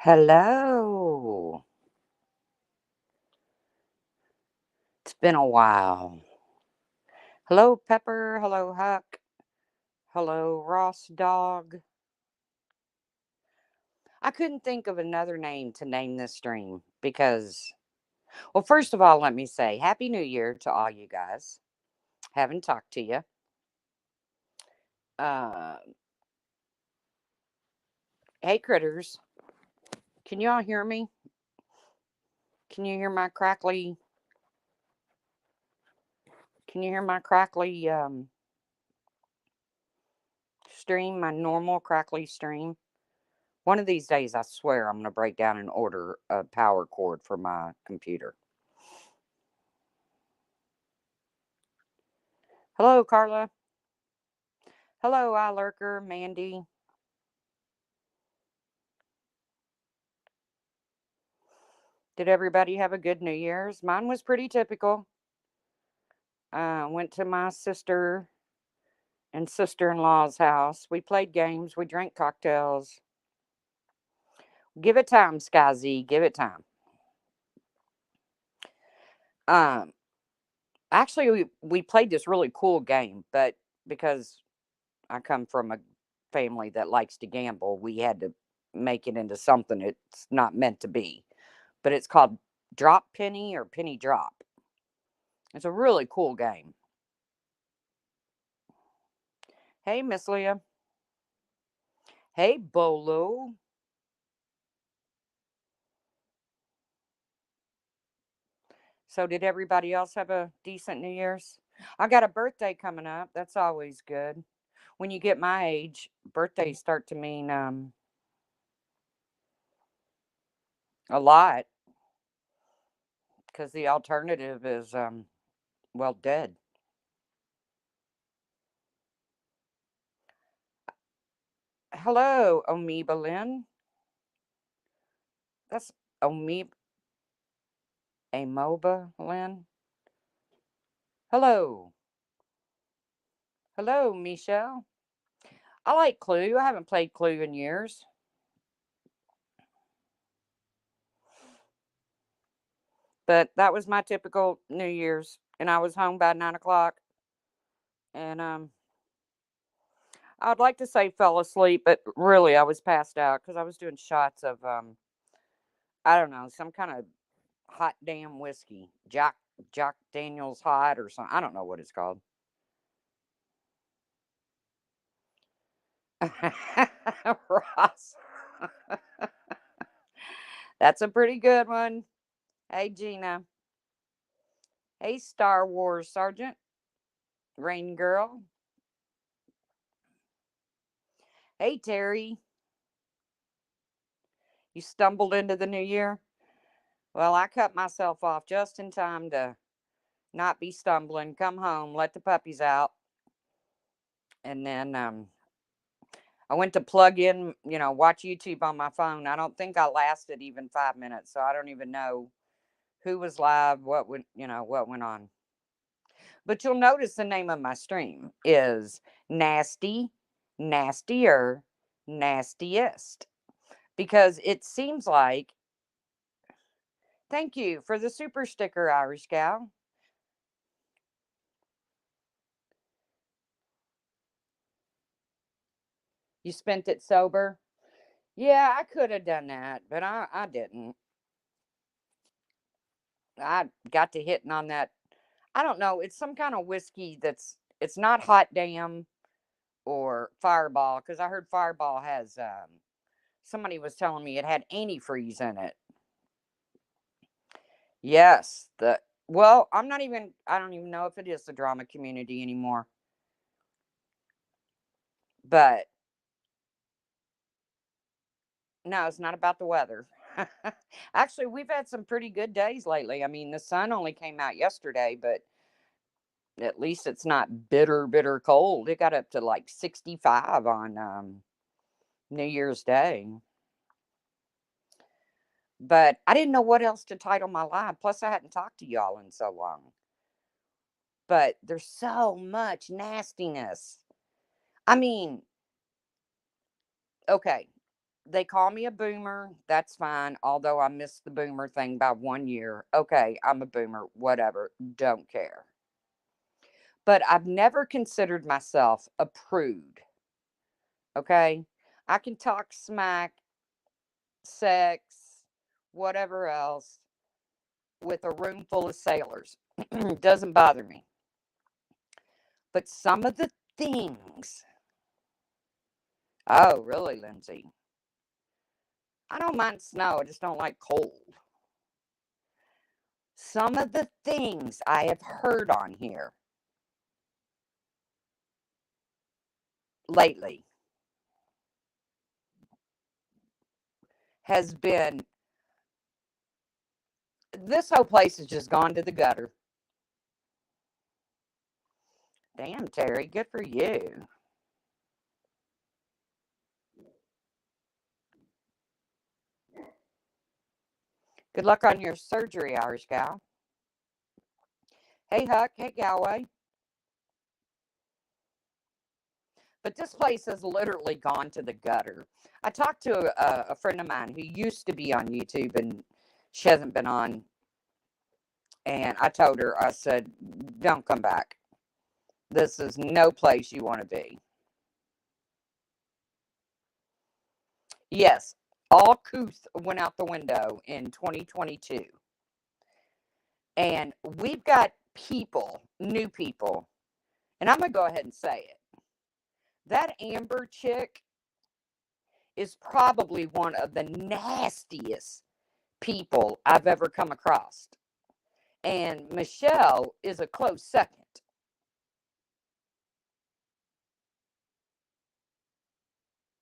Hello. It's been a while. Hello, Pepper. Hello, Huck. Hello, Ross Dog. I couldn't think of another name to name this stream because, well, first of all, let me say Happy New Year to all you guys. Haven't talked to you. Uh, hey, critters. Can you all hear me? Can you hear my crackly? Can you hear my crackly stream? My normal crackly stream? One of these days, I swear, I'm going to break down and order a power cord for my computer. Hello, Carla. Hello, iLurker, Mandy. Did everybody have a good New Year's? Mine was pretty typical. Went to my sister and sister-in-law's house. We played games. We drank cocktails. Give it time, Sky Z. Give it time. Um, actually, we played this really cool game, but because I come from a family that likes to gamble, we had to make it into something it's not meant to be. But it's called Drop Penny or Penny Drop. It's a really cool game. Hey, Miss Leah. Hey, Bolo. So, did everybody else have a decent New Year's? I got a birthday coming up. That's always good. When you get my age, birthdays start to mean a lot because the alternative is, well, dead. Hello, Amoeba Lynn. That's Amoeba, Amoeba Lynn. Hello. Hello, Michelle. I like Clue. I haven't played Clue in years. But that was my typical New Year's. And I was home by 9 o'clock. And I'd like to say fell asleep, but really I was passed out because I was doing shots of I don't know, some kind of hot damn whiskey. Jack Daniels hot or something. I don't know what it's called. Ross. That's a pretty good one. Hey Gina. Hey Star Wars Sergeant. Rain Girl. Hey Terry. You stumbled into the new year? Well, I cut myself off just in time to not be stumbling, come home, let the puppies out, and then I went to plug in, watch YouTube on my phone. I don't think I lasted even 5 minutes, so I don't even know who was live, what went on. But you'll notice the name of my stream is Nasty, Nastier, Nastiest, because it seems like. Thank you for the super sticker, Irish gal. You spent it sober. Yeah, I could have done that, but I didn't. I got to hitting on that. I don't know. It's some kind of whiskey it's not hot damn or fireball because I heard fireball has somebody was telling me it had antifreeze in it. Yes, the well, I don't even know if it is the drama community anymore. But no, it's not about the weather. Actually, we've had some pretty good days lately. I mean, the sun only came out yesterday, but at least it's not bitter, bitter cold. It got up to like 65 on New Year's Day. But I didn't know what else to title my live. Plus, I hadn't talked to y'all in so long. But there's so much nastiness. I mean, okay. They call me a boomer. That's fine. Although I missed the boomer thing by 1 year. Okay, I'm a boomer. Whatever. Don't care. But I've never considered myself a prude. Okay. I can talk smack, sex, whatever else with a room full of sailors. Doesn't bother me. But some of the things. Oh, really, Lindsay? I don't mind snow. I just don't like cold. Some of the things I have heard on here lately has been this whole place has just gone to the gutter. Damn, Terry, good for you. Good luck on your surgery, Irish gal. Hey, Huck. Hey, Galway. But this place has literally gone to the gutter. I talked to a friend of mine who used to be on YouTube and she hasn't been on. And I told her, I said, don't come back. This is no place you want to be. Yes, all couth went out the window in 2022. And we've got people, new people, and I'm going to go ahead and say it. That Amber chick is probably one of the nastiest people I've ever come across. And Michelle is a close second.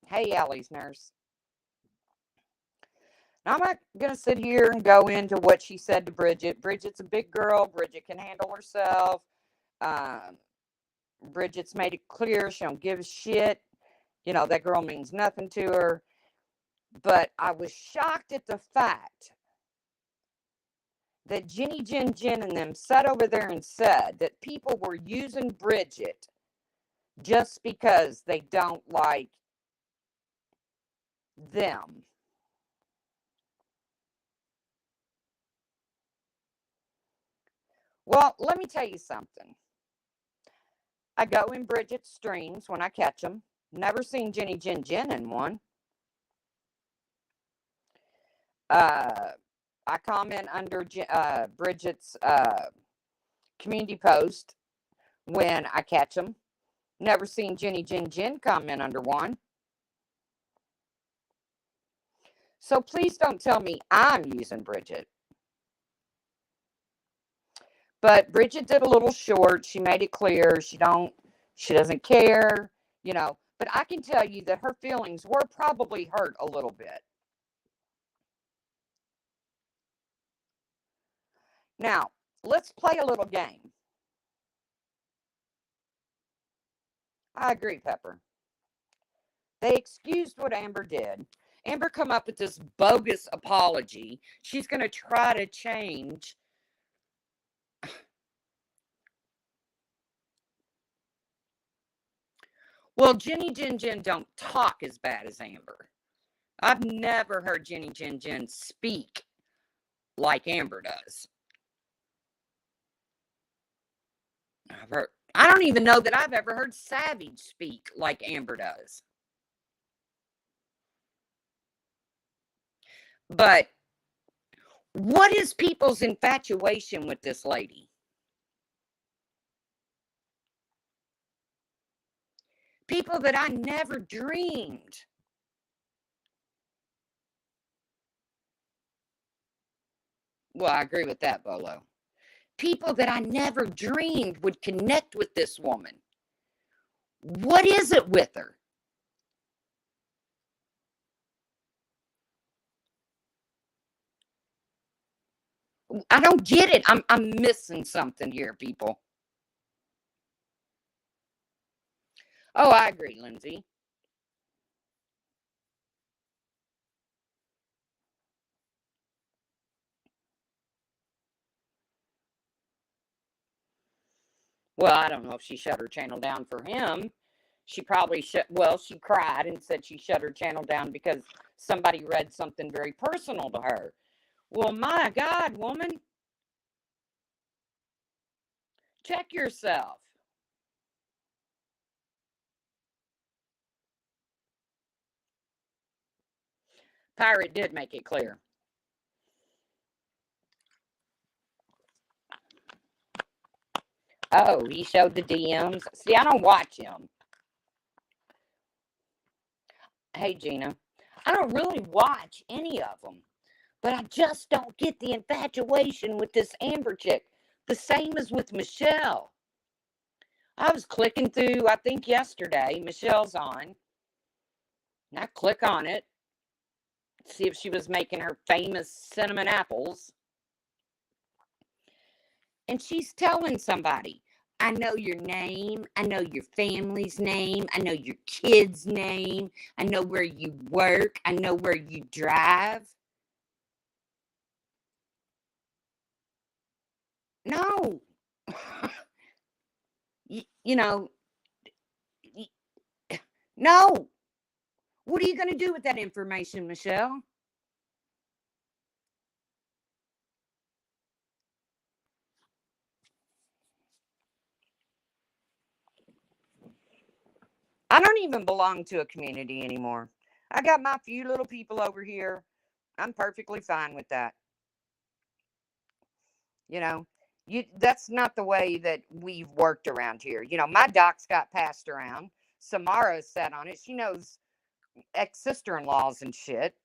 Hey, Allie's nurse. Now, I'm not going to sit here and go into what she said to Bridget. Bridget's a big girl. Bridget can handle herself. Um, Bridget's made it clear she don't give a shit. You know, that girl means nothing to her. But I was shocked at the fact that Jenny Jen and them sat over there and said that people were using Bridget just because they don't like them. Well, let me tell you something. I go in Bridget's streams when I catch them. Never seen Jenny Jen in one. I comment under Bridget's community post when I catch them. Never seen Jenny Jen comment under one. So please don't tell me I'm using Bridget. But Bridget did a little short. She made it clear she doesn't care, you know. But I can tell you that her feelings were probably hurt a little bit. Now, let's play a little game. I agree, Pepper. They excused what Amber did. Amber come up with this bogus apology. She's going to try to change. Well, Jenny Jen don't talk as bad as Amber. I've never heard Jenny Jen speak like Amber does. I don't even know that I've ever heard Savage speak like Amber does. But what is people's infatuation with this lady? People that I never dreamed. Well, I agree with that, Bolo. People that I never dreamed would connect with this woman. What is it with her? I don't get it. I'm missing something here, people. Oh, I agree, Lindsay. Well, I don't know if she shut her channel down for him. She probably she cried and said she shut her channel down because somebody read something very personal to her. Well, my God, woman, check yourself. Pirate did make it clear. Oh, he showed the DMs. See, I don't watch him. Hey, Gina, I don't really watch any of them, but I just don't get the infatuation with this Amber chick. The same as with Michelle. I was clicking through, I think yesterday, Michelle's on, and I click on it, see if she was making her famous cinnamon apples. And she's telling somebody, I know your name. I know your family's name. I know your kid's name. I know where you work. I know where you drive. No. you know, no. What are you going to do with that information, Michelle? I don't even belong to a community anymore. I got my few little people over here. I'm perfectly fine with that. You know, that's not the way that we've worked around here. My docs got passed around. Samara sat on it. She knows ex-sister-in-laws and shit.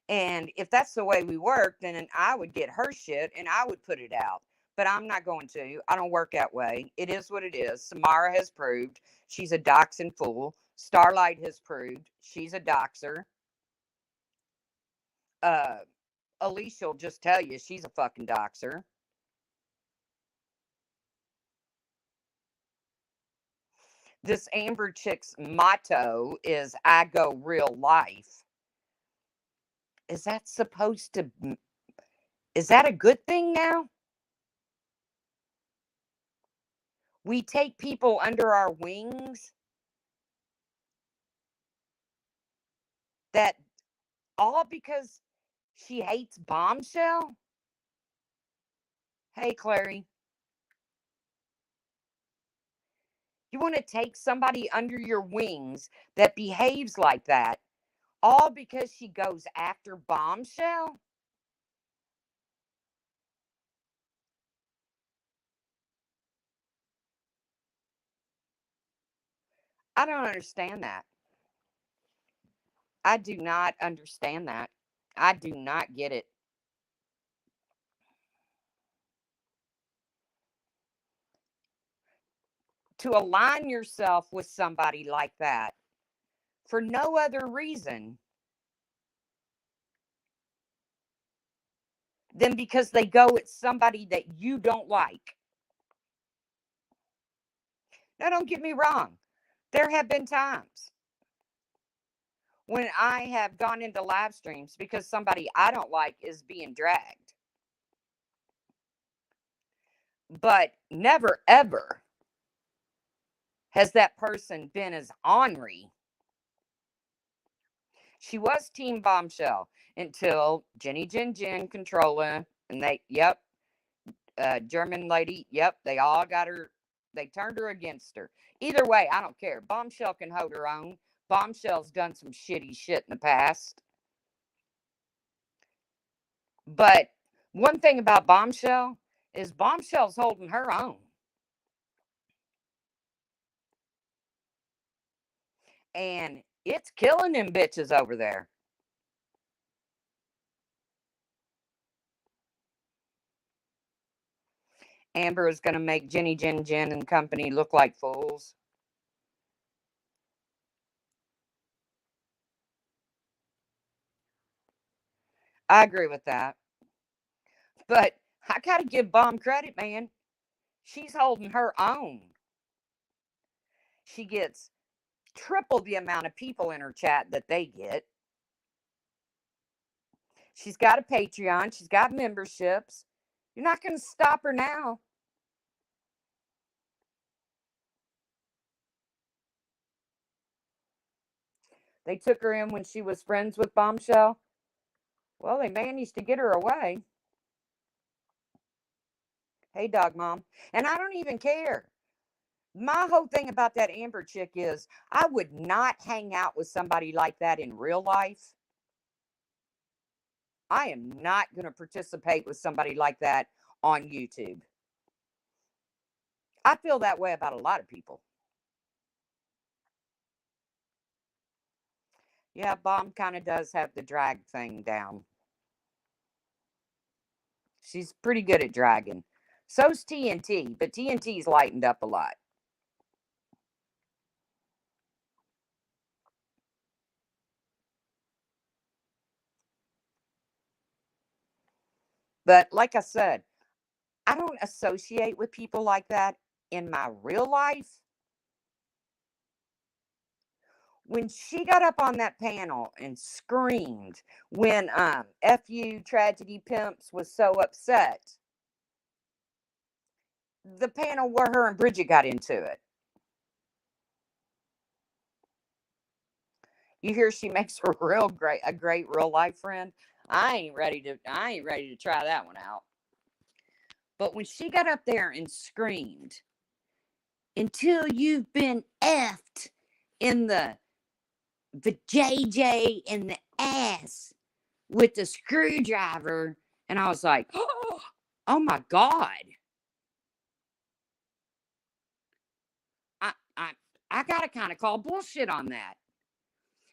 And if that's the way we work, then I would get her shit and I would put it out. But I'm not going to. I don't work that way. It is what it is. Samara has proved she's a doxing fool. Starlight has proved she's a doxer. Uh, Alicia will just tell you she's a fucking doxer. This Amber chick's motto is I go real life. Is that supposed to, is that a good thing now? We take people under our wings that all because she hates Bombshell? Hey, Clary, you want to take somebody under your wings that behaves like that all because she goes after Bombshell? I don't understand that. I do not understand that. I do not get it. To align yourself with somebody like that for no other reason than because they go at somebody that you don't like. Now, don't get me wrong. There have been times when I have gone into live streams because somebody I don't like is being dragged. But never, ever has that person been as ornery. She was Team Bombshell until Jenny Jin Jin, Controller, and German lady, they all got her, they turned her against her. Either way, I don't care. Bombshell can hold her own. Bombshell's done some shitty shit in the past. But one thing about Bombshell is Bombshell's holding her own. And it's killing them bitches over there. Amber is going to make Jenny Jen Jen and company look like fools. I agree with that. But I got to give Bomb credit, man. She's holding her own. She gets triple the amount of people in her chat that they get. She's got a Patreon. She's got memberships. You're not going to stop her now. They took her in when she was friends with Bombshell. Well, they managed to get her away. Hey, dog mom. And I don't even care. My whole thing about that Amber chick is I would not hang out with somebody like that in real life. I am not going to participate with somebody like that on YouTube. I feel that way about a lot of people. Yeah, Bomb kind of does have the drag thing down. She's pretty good at dragging. So's TNT, but TNT's lightened up a lot. But like I said, I don't associate with people like that in my real life. When she got up on that panel and screamed when FU Tragedy Pimps was so upset, the panel where her and Bridget got into it. You hear she makes a great real life friend. I ain't ready to try that one out. But when she got up there and screamed, until you've been effed in the JJ in the ass with the screwdriver, and I was like, oh my God. I I I gotta kind of call bullshit on that.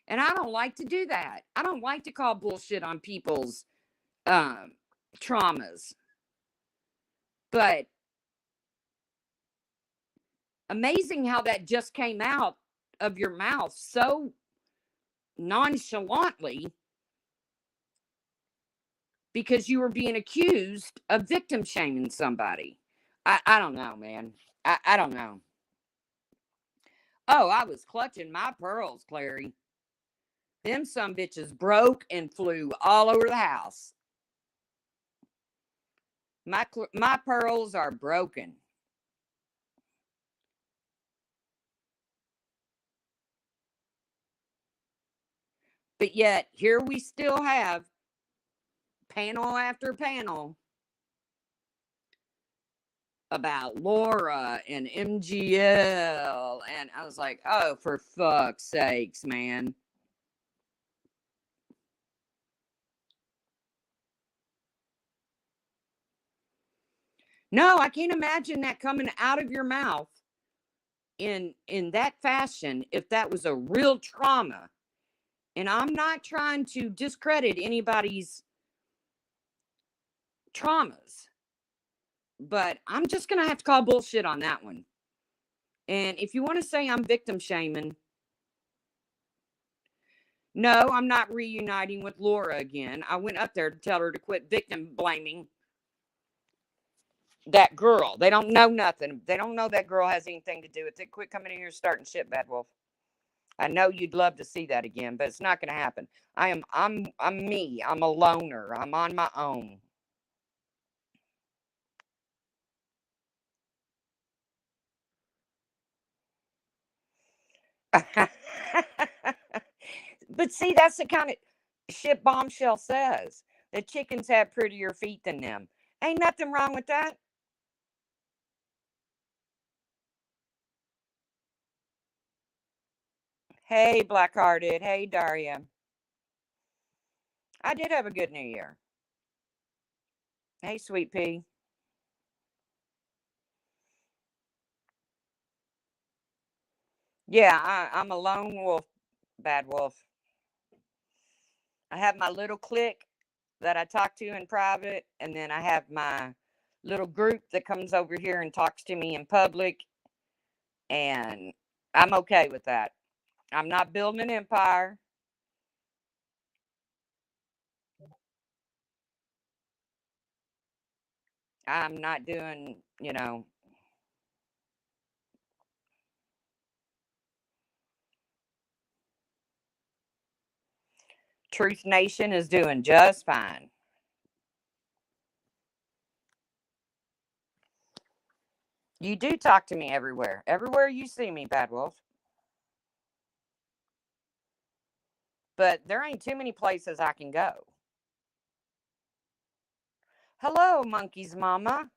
And I don't like to do that. I don't like to call bullshit on people's um traumas. But amazing how that just came out of your mouth so nonchalantly because you were being accused of victim shaming somebody. I don't know, man. I don't know. Oh, I was clutching my pearls, Clary. Them some bitches broke and flew all over the house. My pearls are broken. But yet, here we still have panel after panel about Laura and MGL. And I was like, oh, for fuck's sakes, man. No, I can't imagine that coming out of your mouth in that fashion if that was a real trauma. And I'm not trying to discredit anybody's traumas, but I'm just going to have to call bullshit on that one. And if you want to say I'm victim shaming, no, I'm not reuniting with Laura again. I went up there to tell her to quit victim blaming that girl. They don't know nothing. They don't know that girl has anything to do with it. Quit coming in here starting shit, Bad Wolf. I know you'd love to see that again, but it's not going to happen. I'm me. I'm a loner. I'm on my own. But see, that's the kind of shit Bombshell says. The chickens have prettier feet than them. Ain't nothing wrong with that. Hey, Blackhearted. Hey, Daria. I did have a good New Year. Hey, Sweet Pea. Yeah, I'm a lone wolf, Bad Wolf. I have my little clique that I talk to in private, and then I have my little group that comes over here and talks to me in public, and I'm okay with that. I'm not building an empire. I'm not doing, Truth Nation is doing just fine. You do talk to me everywhere. Everywhere you see me, Bad Wolf. But there ain't too many places I can go. Hello, Monkey's mama.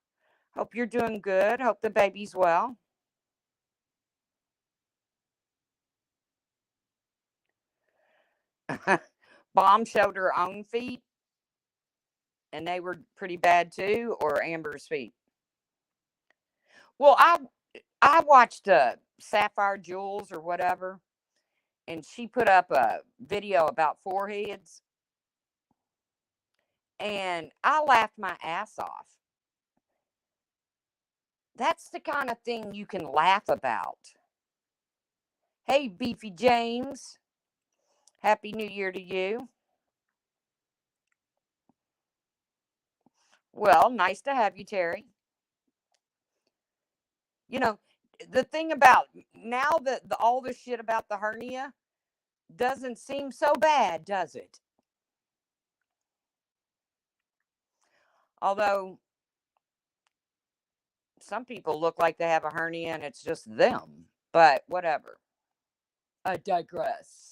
Hope you're doing good. Hope the baby's well. Bomb showed her own feet, and they were pretty bad too, or Amber's feet. Well, I watched Sapphire Jewels or whatever, and she put up a video about foreheads, and I laughed my ass off. That's the kind of thing you can laugh about. Hey, Beefy James. Happy New Year to you. Well, nice to have you, Terry. You know, the thing about now that all this shit about the hernia doesn't seem so bad, does it? Although some people look like they have a hernia and it's just them. But whatever. I digress.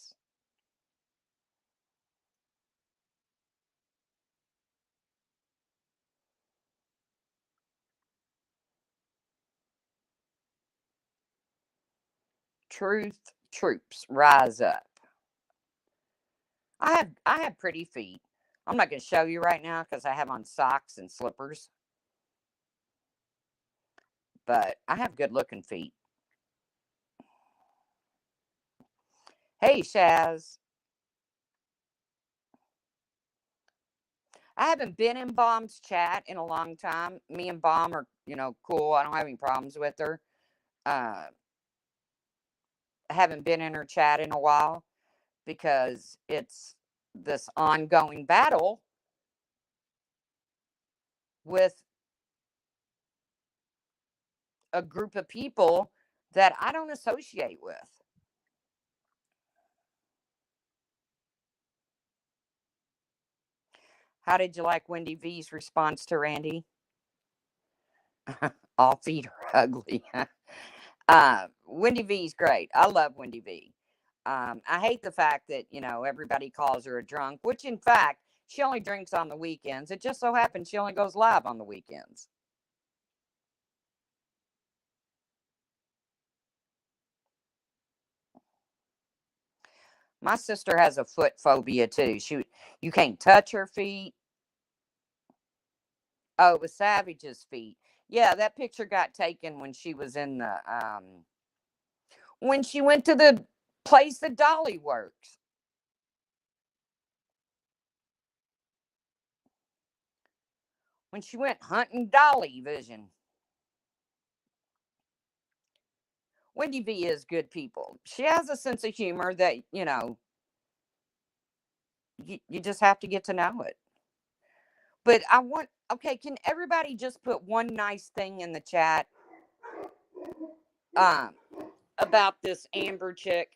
Truth troops, rise up. I have pretty feet. I'm not going to show you right now because I have on socks and slippers. But I have good looking feet. Hey, Shaz. I haven't been in Bomb's chat in a long time. Me and Bomb are, cool. I don't have any problems with her. I haven't been in her chat in a while because it's this ongoing battle with a group of people that I don't associate with. How did you like Wendy V's response to Randy? All feet are ugly. Wendy V's great. I love Wendy V. I hate the fact that, everybody calls her a drunk, which in fact, she only drinks on the weekends. It just so happens she only goes live on the weekends. My sister has a foot phobia too. You can't touch her feet. Oh, it was Savage's feet. Yeah, that picture got taken when she was in the when she went to the place that Dolly works. When she went hunting Dolly Vision. Wendy V is good people. She has a sense of humor that, you just have to get to know it. But okay, can everybody just put one nice thing in the chat um, about this Amber chick?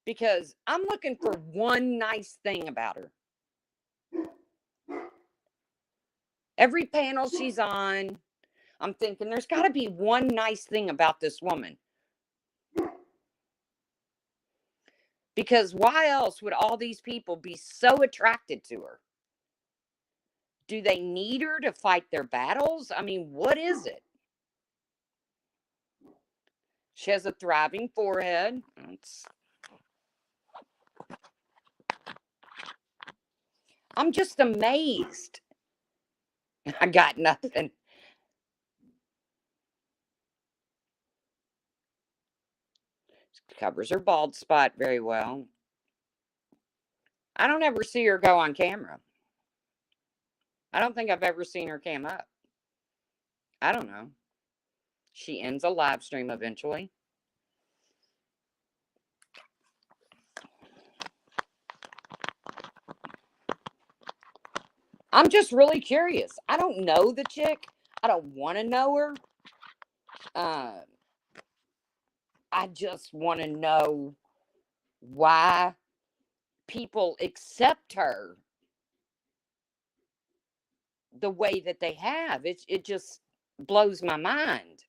Because I'm looking for one nice thing about her. Every panel she's on, I'm thinking there's got to be one nice thing about this woman. Because why else would all these people be so attracted to her? Do they need her to fight their battles? I mean, what is it? She has a thriving forehead. I'm just amazed. I got nothing. Covers her bald spot very well. I don't ever see her go on camera. I don't think I've ever seen her cam up. I don't know. She ends a live stream eventually. I'm just really curious. I don't know the chick. I don't want to know her. I just want to know why people accept her the way that they have. It just blows my mind.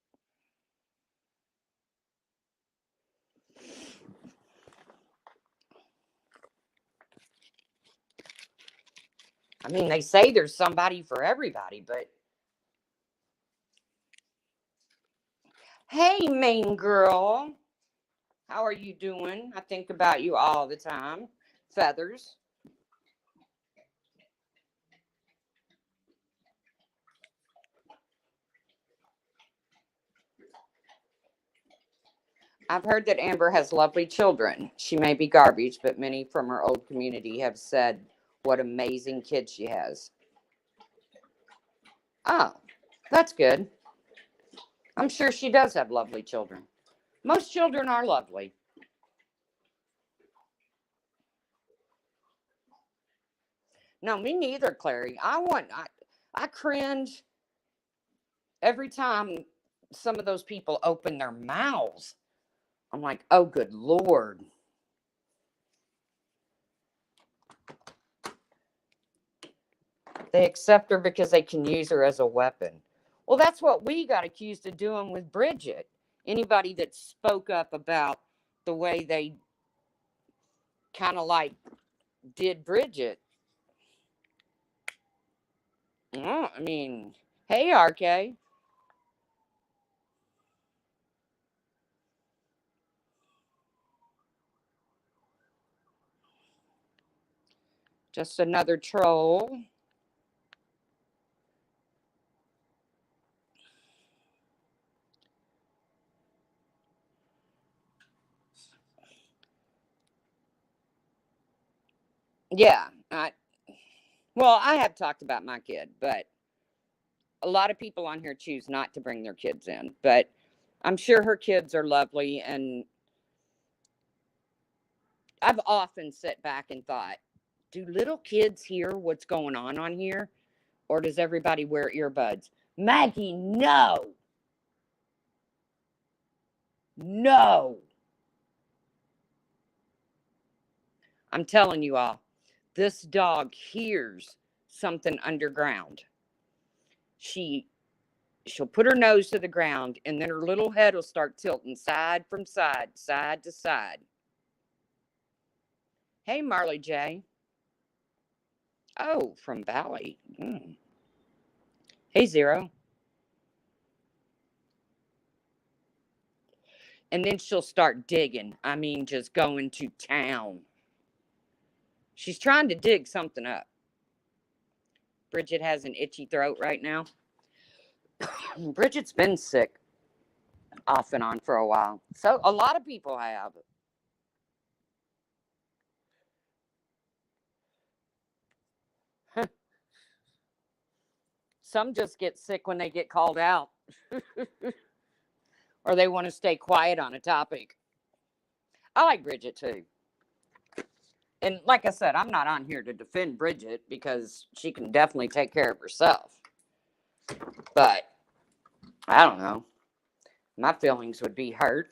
I mean, they say there's somebody for everybody, but hey, main girl, how are you doing? I think about you all the time. Feathers. I've heard that Amber has lovely children. She may be garbage, but many from her old community have said what amazing kids she has. Oh, that's good. I'm sure she does have lovely children. Most children are lovely. No, me neither, Clary. I cringe every time some of those people open their mouths. I'm like, oh, good Lord. They accept her because they can use her as a weapon. Well, that's what we got accused of doing with Bridget. Anybody that spoke up about the way they kind of like did Bridget. I mean, hey, RK. Just another troll. Yeah. I have talked about my kid, but a lot of people on here choose not to bring their kids in. But I'm sure her kids are lovely. And I've often sat back and thought, do little kids hear what's going on here? Or does everybody wear earbuds? Maggie, no. No. I'm telling you all, this dog hears something underground. She she'll put her nose to the ground and then her little head will start tilting side from side, side to side. Hey, Marley J. Oh, from Valley. Hey, Zero. And then she'll start digging. I mean, just going to town. She's trying to dig something up. Bridget has an itchy throat right now. Bridget's been sick off and on for a while. So a lot of people have. Some just get sick when they get called out or they want to stay quiet on a topic. I like Bridget too. And like I said, I'm not on here to defend Bridget because she can definitely take care of herself. But I don't know. My feelings would be hurt.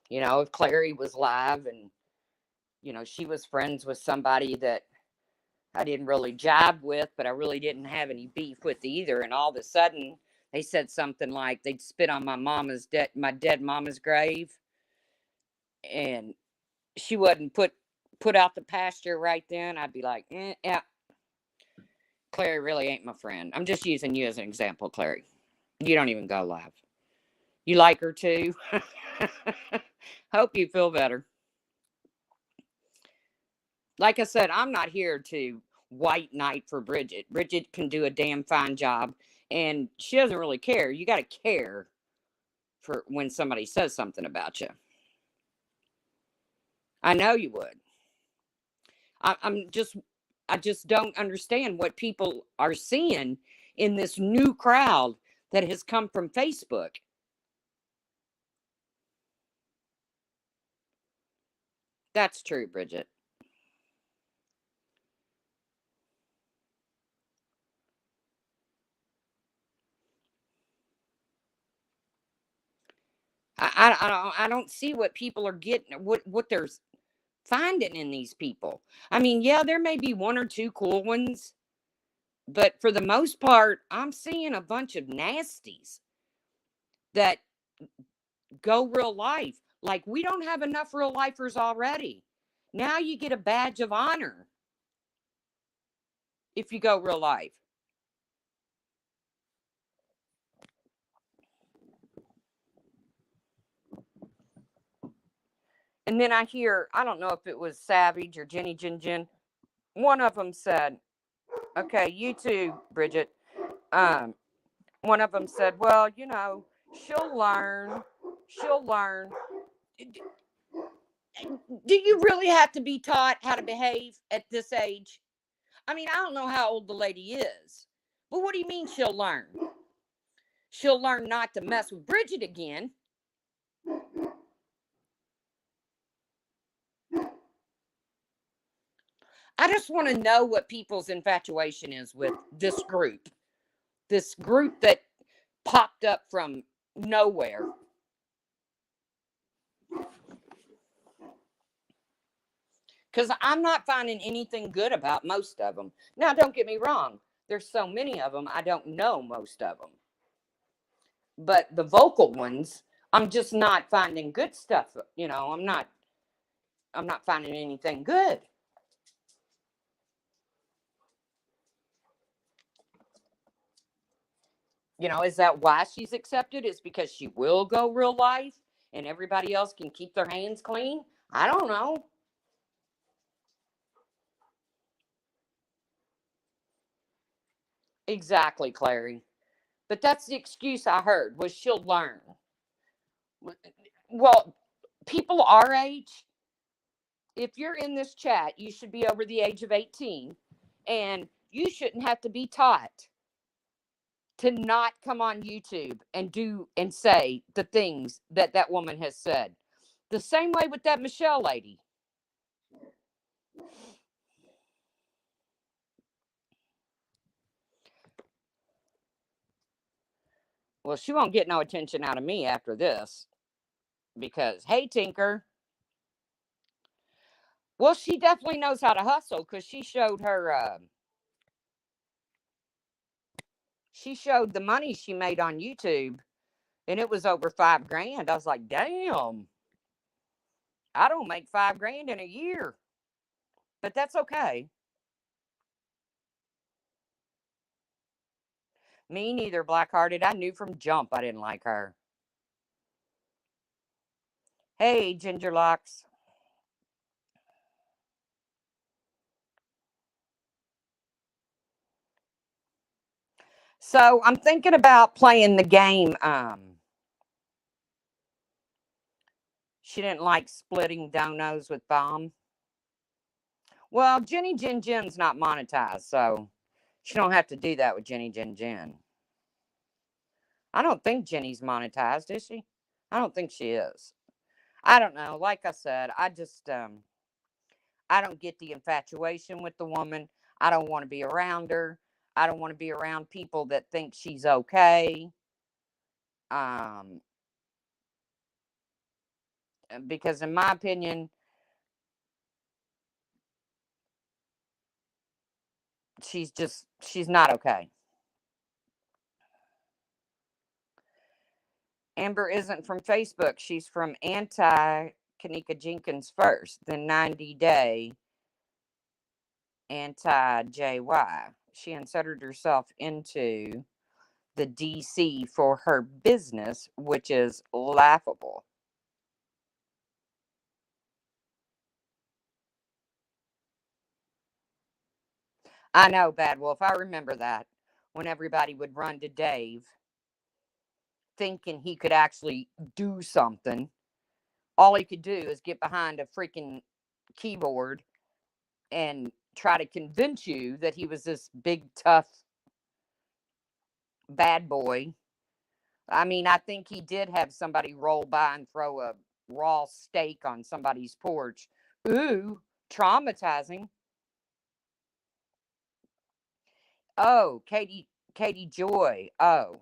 If Clary was live and, she was friends with somebody that I didn't really jive with, but I really didn't have any beef with either. And all of a sudden, they said something like they'd spit on my dead mama's grave, and she wasn't put out the pasture right then. I'd be like, yeah, Clary really ain't my friend. I'm just using you as an example, Clary. You don't even go live. You like her too. Hope you feel better. Like I said, I'm not here to white knight for Bridget. Bridget can do a damn fine job, and she doesn't really care. You got to care for when somebody says something about you. I know you would. I'm just, I just don't understand what people are seeing in this new crowd that has come from Facebook. That's true, Bridget. I don't see what people are getting, what they're finding in these people. I mean, yeah, there may be one or two cool ones, but for the most part, I'm seeing a bunch of nasties that go real life. Like, we don't have enough real lifers already. Now you get a badge of honor if you go real life. And then I hear, I don't know if it was Savage or Jenny Jin Jin. One of them said, okay, you too, Bridget. Um, One of them said, well, she'll learn. She'll learn. Do you really have to be taught how to behave at this age? I mean, I don't know how old the lady is, but what do you mean she'll learn? She'll learn not to mess with Bridget again. I just want to know what people's infatuation is with this group. This group that popped up from nowhere. Because I'm not finding anything good about most of them. Now, don't get me wrong. There's so many of them, I don't know most of them. But the vocal ones, I'm just not finding good stuff. I'm not finding anything good. Is that why she's accepted? Is because she will go real life and everybody else can keep their hands clean? I don't know. Exactly, Clary. But that's the excuse I heard was she'll learn. Well, people our age, if you're in this chat, you should be over the age of 18 and you shouldn't have to be taught to not come on YouTube and do and say the things that that woman has said. The same way with that Michelle lady. Well, she won't get no attention out of me after this because, hey, Tinker. Well, she definitely knows how to hustle because she showed the money she made on YouTube, and it was over 5 grand. I was like, damn, I don't make 5 grand in a year, but that's okay. Me neither, Blackhearted. I knew from jump I didn't like her. Hey, Ginger Locks. So I'm thinking about playing the game. She didn't like splitting donos with Bomb. Well, Jenny Jin Jin's not monetized, so she don't have to do that with Jenny Jin Jin. I don't think Jenny's monetized, is she? I don't think she is. I don't know. Like I said, I don't get the infatuation with the woman. I don't want to be around her. I don't want to be around people that think she's okay. Um, because in my opinion, she's not okay. Amber isn't from Facebook. She's from anti Kanika Jenkins first, then 90-day anti JY. She inserted herself into the DC for her business, which is laughable. I know, Bad Wolf. I remember that when everybody would run to Dave thinking he could actually do something. All he could do is get behind a freaking keyboard and try to convince you that he was this big, tough, bad boy. I mean, I think he did have somebody roll by and throw a raw steak on somebody's porch. Ooh, traumatizing. Oh, Katie Joy. Oh,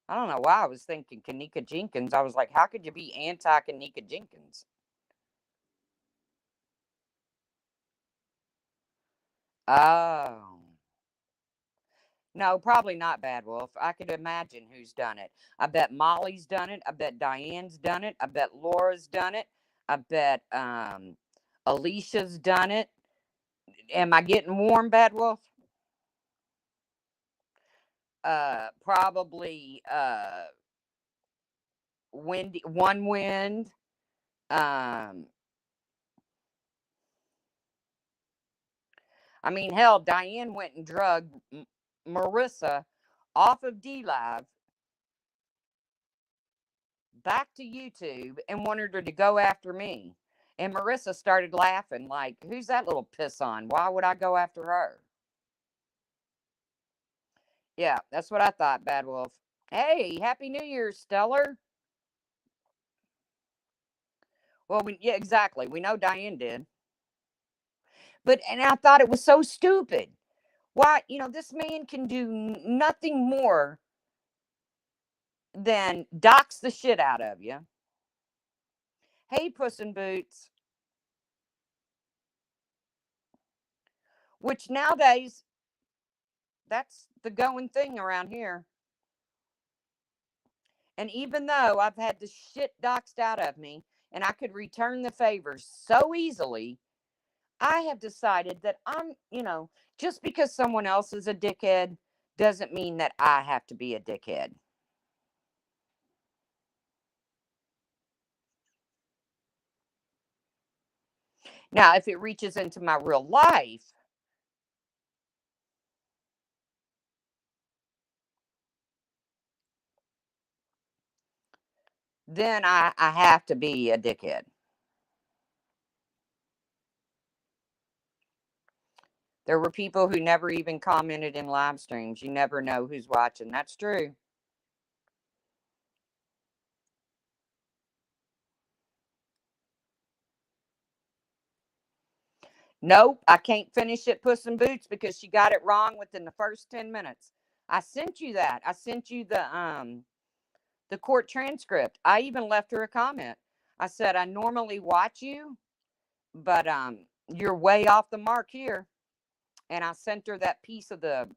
I don't know why I was thinking Kanika Jenkins. I was like, how could you be anti Kanika Jenkins? Oh, No, probably not Bad Wolf. I could imagine who's done it. I bet Molly's done it. I bet Diane's done it. I bet Laura's done it. I bet Alicia's done it. Am I getting warm, Bad Wolf? Probably Windy One Wind. Um I mean, hell, Diane went and drugged Marissa off of D Live back to YouTube and wanted her to go after me. And Marissa started laughing, like, who's that little piss on? Why would I go after her? Yeah, that's what I thought, Bad Wolf. Hey, Happy New Year, Stellar. Well, yeah, exactly. We know Diane did. But, and I thought it was so stupid. Why, this man can do nothing more than dox the shit out of you. Hey, Puss in Boots. Which nowadays, that's the going thing around here. And even though I've had the shit doxed out of me and I could return the favors so easily, I have decided that just because someone else is a dickhead doesn't mean that I have to be a dickhead. Now, if it reaches into my real life, then I have to be a dickhead. There were people who never even commented in live streams. You never know who's watching. That's true. Nope, I can't finish it, Puss in Boots, because she got it wrong within the first 10 minutes. I sent you that. I sent you the court transcript. I even left her a comment. I said, I normally watch you, but you're way off the mark here. And I sent her that piece of the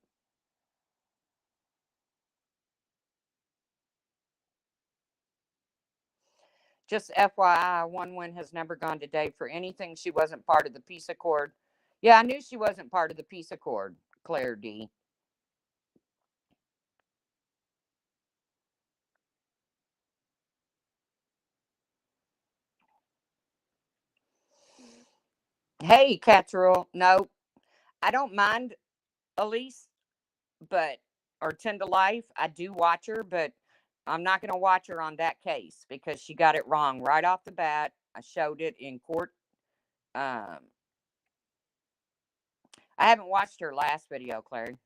just FYI, One Win has never gone to Dave for anything. She wasn't part of the peace accord. Yeah, I knew she wasn't part of the peace accord, Claire D. Hey, Catcherel. No, I don't mind Elise, but or Tend to Life. I do watch her, but I'm not going to watch her on that case because she got it wrong right off the bat. I showed it in court. Um, I haven't watched her last video, Clary.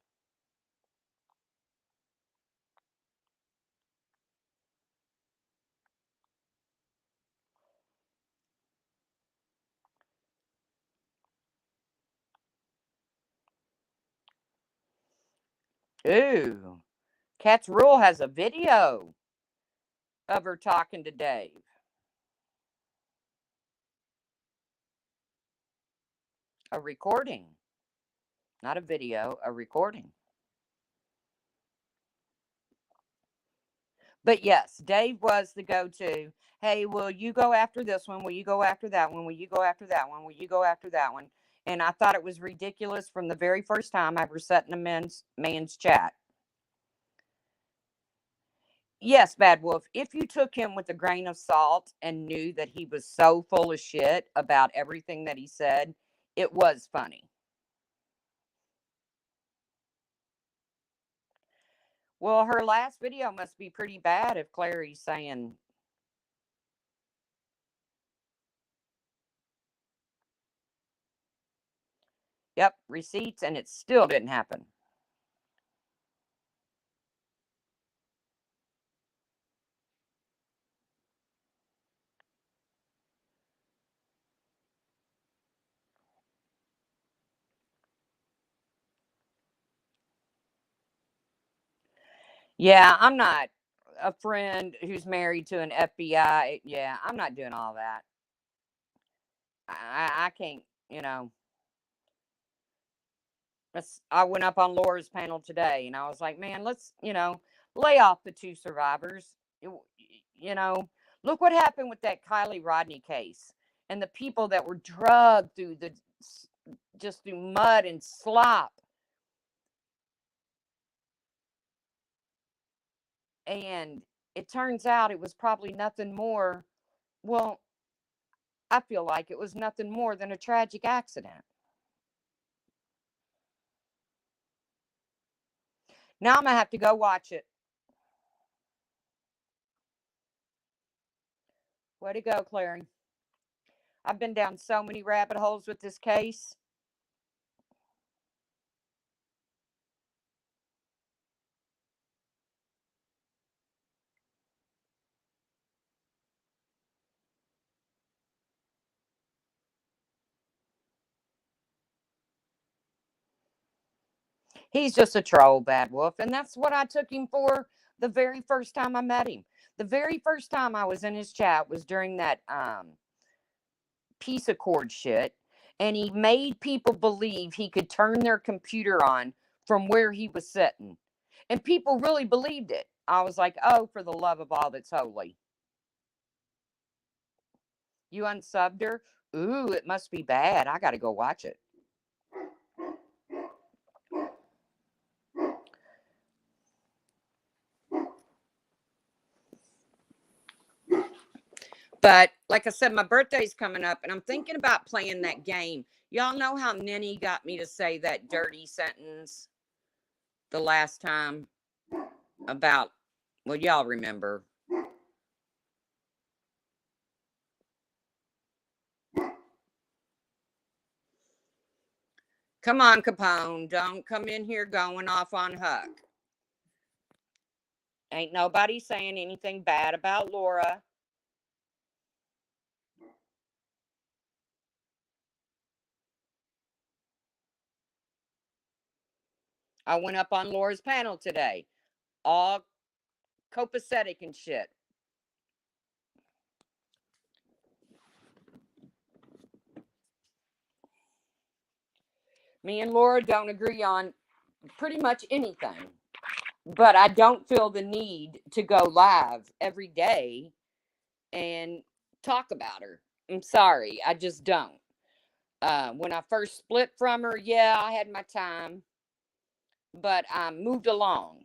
Ooh, Cat's Rule has a video of her talking to Dave. A recording, not a video, a recording. But yes, Dave was the go to. Hey, will you go after this one? Will you go after that one? Will you go after that one? Will you go after that one? And I thought it was ridiculous from the very first time I ever sat in a man's chat. Yes, Bad Wolf, if you took him with a grain of salt and knew that he was so full of shit about everything that he said, it was funny. Well, her last video must be pretty bad if Clary's saying, yep, receipts, and it still didn't happen. Yeah, I'm not a friend who's married to an FBI. Yeah, I'm not doing all that. I can't, you know. I went up on Laura's panel today and I was like, man, let's, lay off the two survivors. You, you know, look what happened with that Kylie Rodney case and the people that were drugged through just through mud and slop. And it turns out it was probably nothing more. Well, I feel like it was nothing more than a tragic accident. Now I'm going to have to go watch it. Way to go, Clary. I've been down so many rabbit holes with this case. He's just a troll, Bad Wolf. And that's what I took him for the very first time I met him. The very first time I was in his chat was during that peace accord shit. And he made people believe he could turn their computer on from where he was sitting. And people really believed it. I was like, oh, for the love of all that's holy. You unsubbed her? Ooh, it must be bad. I got to go watch it. But like I said, my birthday's coming up and I'm thinking about playing that game. Y'all know how Ninny got me to say that dirty sentence the last time about, well, y'all remember. Come on, Capone. Don't come in here going off on Huck. Ain't nobody saying anything bad about Laura. I went up on Laura's panel today, all copacetic and shit. Me and Laura don't agree on pretty much anything, but I don't feel the need to go live every day and talk about her. I'm sorry, I just don't. When I first split from her, yeah, I had my time, but I moved along.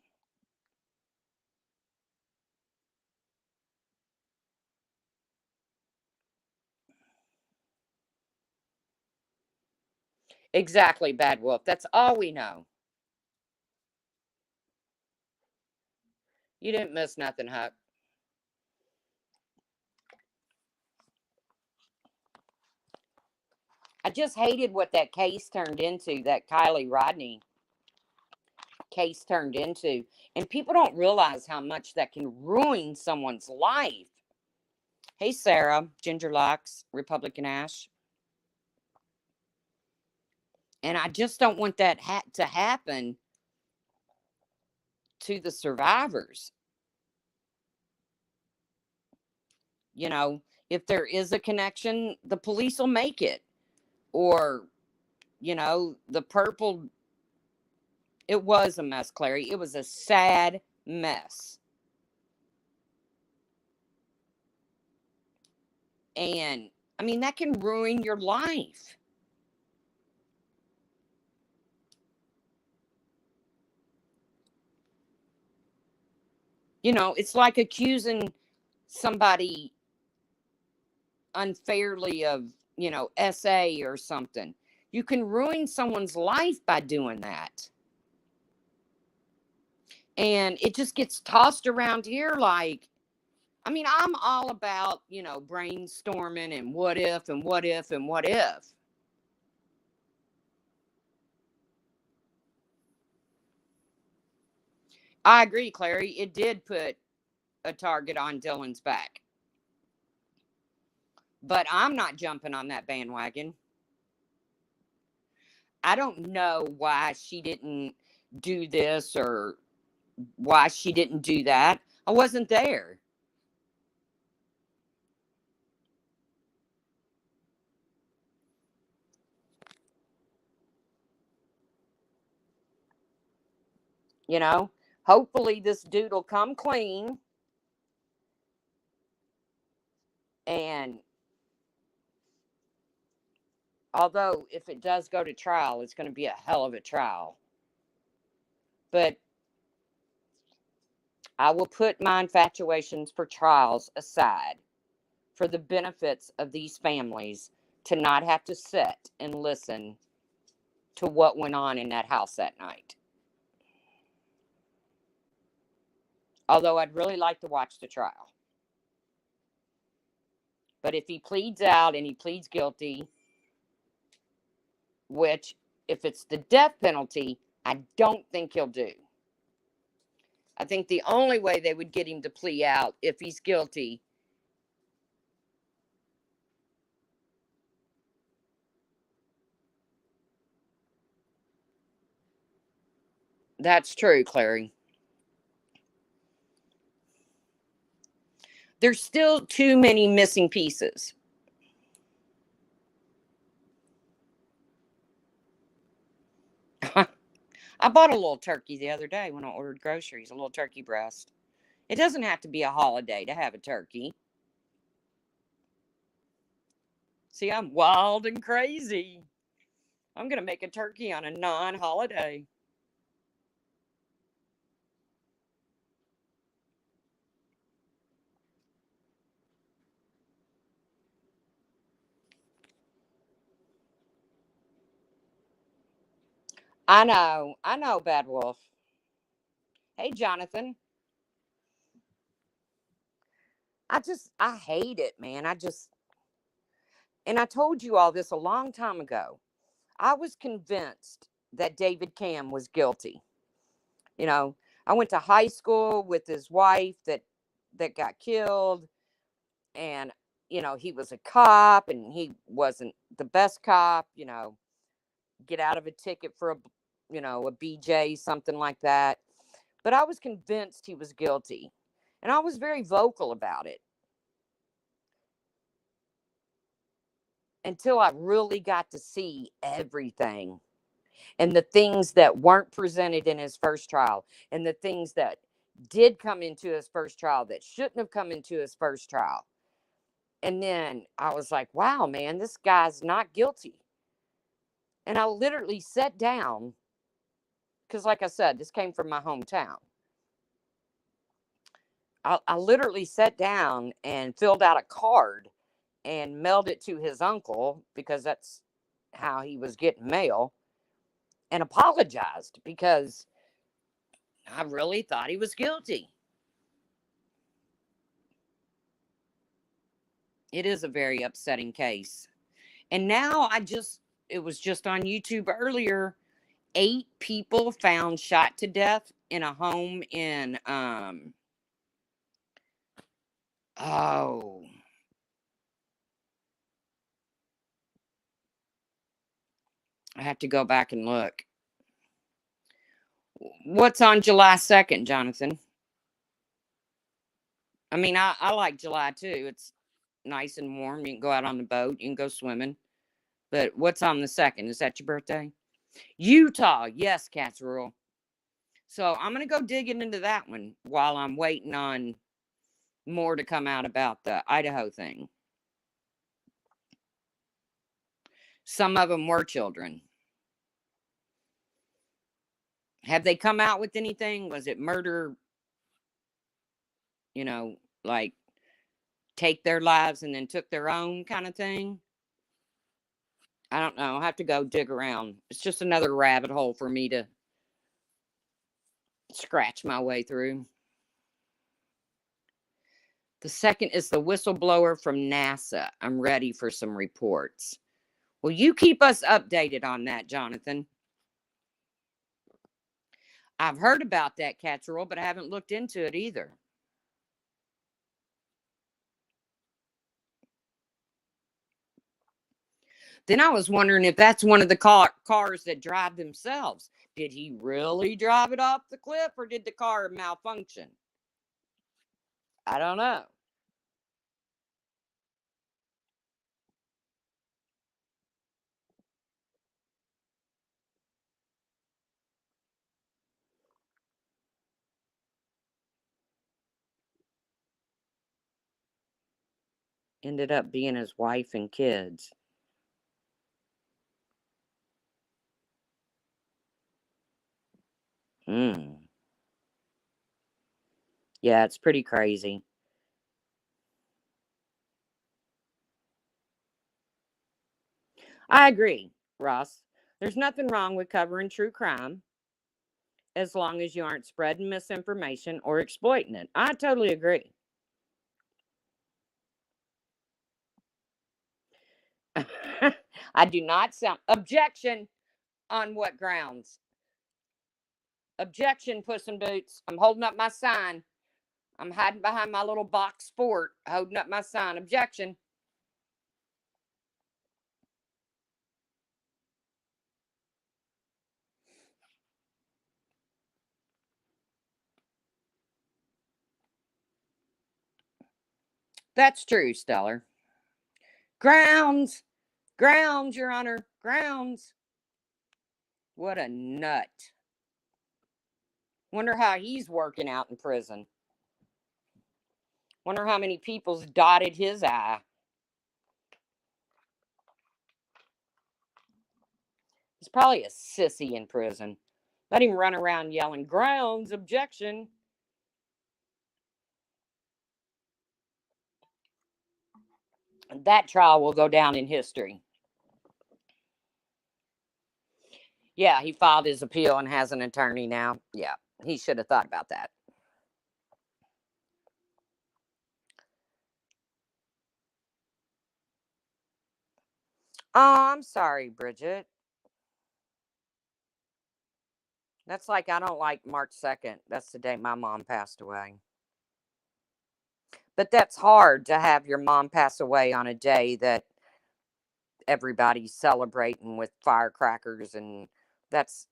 Exactly, Bad Wolf. That's all we know. You didn't miss nothing, Huck. I just hated what that case turned into, that Kylie Rodney case turned into. And people don't realize how much that can ruin someone's life. Hey, Sarah, Ginger Locks, Republican Ash. And I just don't want that to happen to the survivors. You know, if there is a connection, the police will make it. Or, the purple, it was a mess, Clary. It was a sad mess. And I mean, that can ruin your life. It's like accusing somebody unfairly of, SA or something. You can ruin someone's life by doing that. And it just gets tossed around here like, I mean, I'm all about, brainstorming and what if and what if and what if. I agree, Clary. It did put a target on Dylan's back. But I'm not jumping on that bandwagon. I don't know why she didn't do this or why she didn't do that. I wasn't there. You know, hopefully this dude will come clean. And although if it does go to trial, it's going to be a hell of a trial. But I will put my infatuations for trials aside for the benefits of these families to not have to sit and listen to what went on in that house that night. Although I'd really like to watch the trial. But if he pleads out and he pleads guilty, which if it's the death penalty, I don't think he'll do. I think the only way they would get him to plea out if he's guilty. That's true, Clary. There's still too many missing pieces. I bought a little turkey the other day when I ordered groceries, a little turkey breast. It doesn't have to be a holiday to have a turkey. See, I'm wild and crazy. I'm going to make a turkey on a non holiday. I know, Bad Wolf. Hey, Jonathan. I hate it, man. And I told you all this a long time ago. I was convinced that David Cam was guilty. You know, I went to high school with his wife that got killed, and he was a cop, and he wasn't the best cop. Get out of a ticket for a BJ, something like that. But I was convinced he was guilty, and I was very vocal about it until I really got to see everything and the things that weren't presented in his first trial and the things that did come into his first trial that shouldn't have come into his first trial. And then I was like, wow, man, this guy's not guilty. And I literally sat down because, like I said, this came from my hometown. I literally sat down and filled out a card and mailed it to his uncle because that's how he was getting mail, and apologized because I really thought he was guilty. It is a very upsetting case. And now it was just on YouTube earlier. 8 people found shot to death in a home in, oh, I have to go back and look. What's on July 2nd, Jonathan? I mean, I like July too. It's nice and warm. You can go out on the boat, you can go swimming. But what's on the 2nd? Is that your birthday? Utah. Yes, casserole. So I'm going to go digging into that one while I'm waiting on more to come out about the Idaho thing. Some of them were children. Have they come out with anything? Was it murder, you know, like take their lives and then took their own kind of thing? I don't know. I'll have to go dig around. It's just another rabbit hole for me to scratch my way through. The second is the whistleblower from NASA. I'm ready for some reports. Will you keep us updated on that, Jonathan? I've heard about that casserole, but I haven't looked into it either. Then I was wondering if that's one of the cars that drive themselves. Did he really drive it off the cliff, or did the car malfunction? I don't know. Ended up being his wife and kids. Mm. Yeah, it's pretty crazy. I agree, Ross. There's nothing wrong with covering true crime as long as you aren't spreading misinformation or exploiting it. I totally agree. I do not sound. Objection. On what grounds? Objection, Puss in Boots. I'm holding up my sign. I'm hiding behind my little box sport, holding up my sign. Objection. That's true, Stellar. Grounds. Grounds, Your Honor. Grounds. What a nut. Wonder how he's working out in prison. Wonder how many people's dotted his I. He's probably a sissy in prison. Let him run around yelling, grounds, objection. That trial will go down in history. Yeah, he filed his appeal and has an attorney now. Yeah, he should have thought about that. Oh, I'm sorry, Bridget. That's like I don't like March 2nd. That's the day my mom passed away. But that's hard to have your mom pass away on a day that everybody's celebrating with firecrackers, and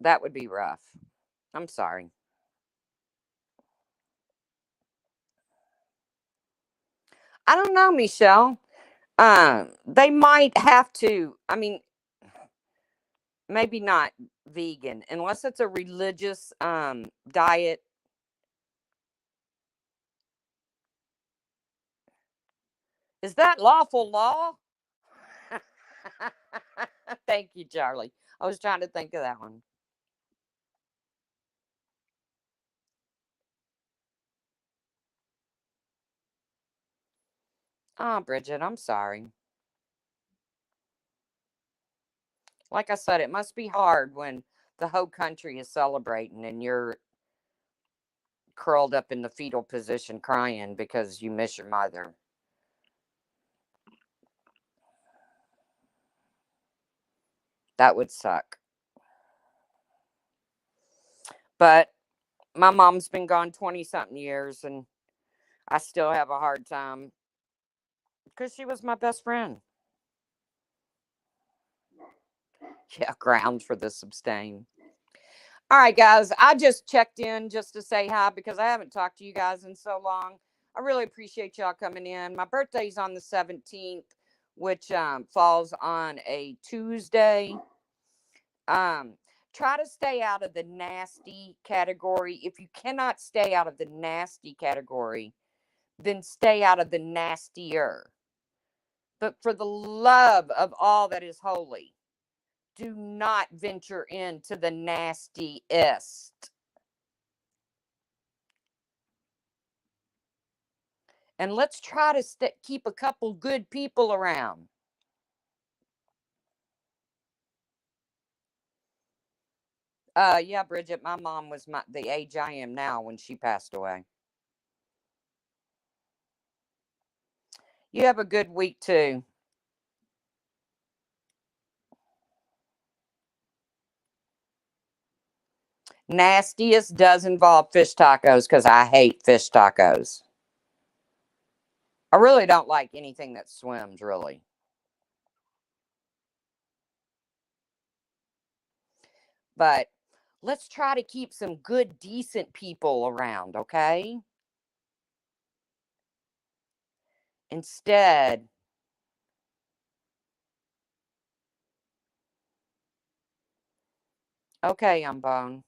that would be rough. I'm sorry. I don't know, Michelle. They might have to. I mean, maybe not vegan unless it's a religious diet. Is that lawful law? Thank you, Charlie. I was trying to think of that one. Oh, Bridget, I'm sorry. Like I said, it must be hard when the whole country is celebrating and you're curled up in the fetal position crying because you miss your mother. That would suck. But my mom's been gone 20 something years and I still have a hard time because she was my best friend. Yeah, ground for the sustain. All right, guys. I just checked in just to say hi because I haven't talked to you guys in so long. I really appreciate y'all coming in. My birthday's on the 17th, which falls on a Tuesday. Um, Try to stay out of the nasty category. If you cannot stay out of the nasty category, then stay out of the nastier. But for the love of all that is holy, do not venture into the nastiest. And let's try to keep a couple good people around. Yeah, Bridget, my mom was the age I am now when she passed away. You have a good week too. Nastiest does involve fish tacos because I hate fish tacos. I really don't like anything that swims, really. But let's try to keep some good, decent people around, okay? Instead, okay, I'm bone.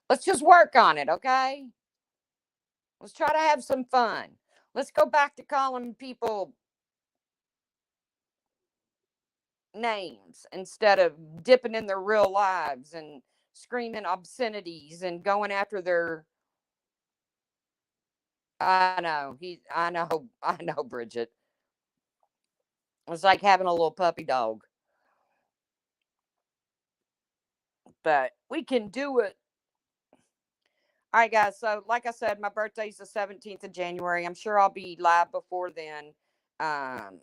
Let's just work on it, okay? Let's try to have some fun. Let's go back to calling people names instead of dipping in their real lives and screaming obscenities and going after their. I know, Bridget. It's like having a little puppy dog, but we can do it. All right, guys. So, like I said, my birthday's the 17th of January. I'm sure I'll be live before then. Um,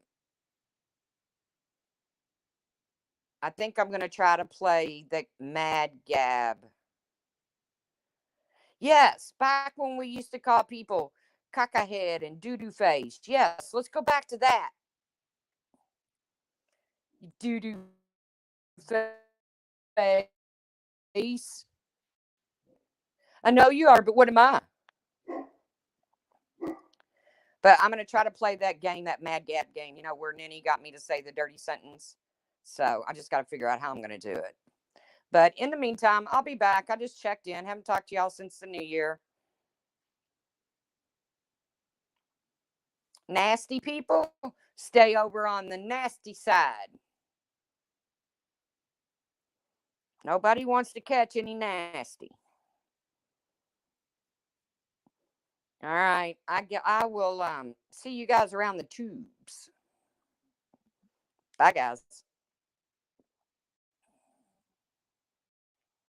I think I'm going to try to play the Mad Gab. Yes, back when we used to call people cacahead and doo doo face. Yes, let's go back to that. Doo doo face. I know you are, but what am I? But I'm going to try to play that game, that Mad Gab game, where Ninny got me to say the dirty sentence. So I just got to figure out how I'm going to do it. But in the meantime, I'll be back. I just checked in. Haven't talked to y'all since the new year. Nasty people, stay over on the nasty side. Nobody wants to catch any nasty. All right. I will see you guys around the tubes. Bye guys.